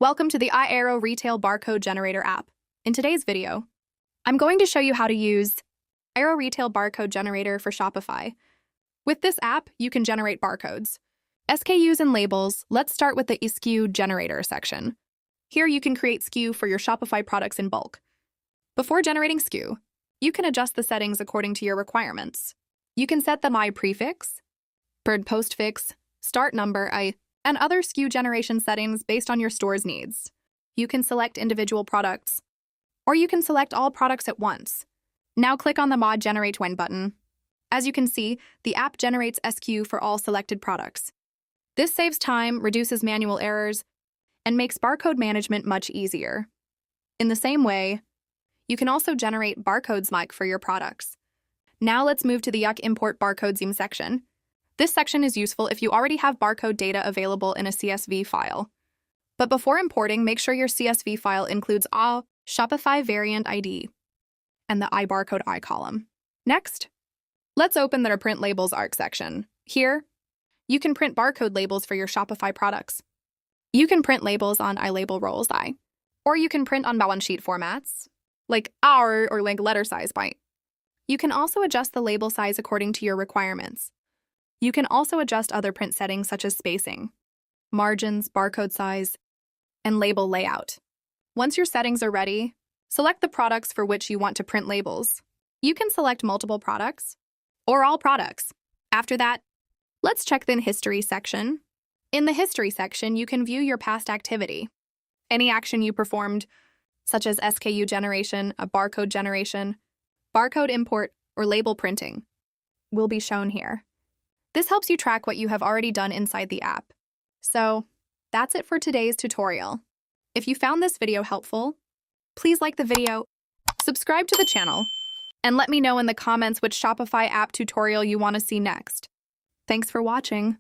Welcome to the Airo Retail Barcode Generator app. In today's video, I'm going to show you how to use Airo Retail Barcode Generator for Shopify. With this app, you can generate barcodes, SKUs, and labels. Let's start with the SKU Generator section. Here you can create SKU for your Shopify products in bulk. Before generating SKU, you can adjust the settings according to your requirements. You can set the My Prefix, Bird Postfix, Start Number, and other SKU generation settings based on your store's needs. You can select individual products, or you can select all products at once. Now click on the Mod Generate When button. As you can see, the app generates SKU for all selected products. This saves time, reduces manual errors, and makes barcode management much easier. In the same way, you can also generate barcodes for your products. Now let's move to the Import Barcodes section. This section is useful if you already have barcode data available in a CSV file. But before importing, make sure your CSV file includes a Shopify variant ID and the iBarcode column. Next, let's open the Print Labels ARC section. Here, you can print barcode labels for your Shopify products. You can print labels on iLabel rolls, or you can print on balance sheet formats, like our or like letter size byte. You can also adjust the label size according to your requirements. You can also adjust other print settings such as spacing, margins, barcode size, and label layout. Once your settings are ready, select the products for which you want to print labels. You can select multiple products or all products. After that, let's check the History section. In the History section, you can view your past activity. Any action you performed, such as SKU generation, a barcode generation, barcode import, or label printing, will be shown here. This helps you track what you have already done inside the app. So, that's it for today's tutorial. If you found this video helpful, please like the video, subscribe to the channel, and let me know in the comments which Shopify app tutorial you want to see next. Thanks for watching.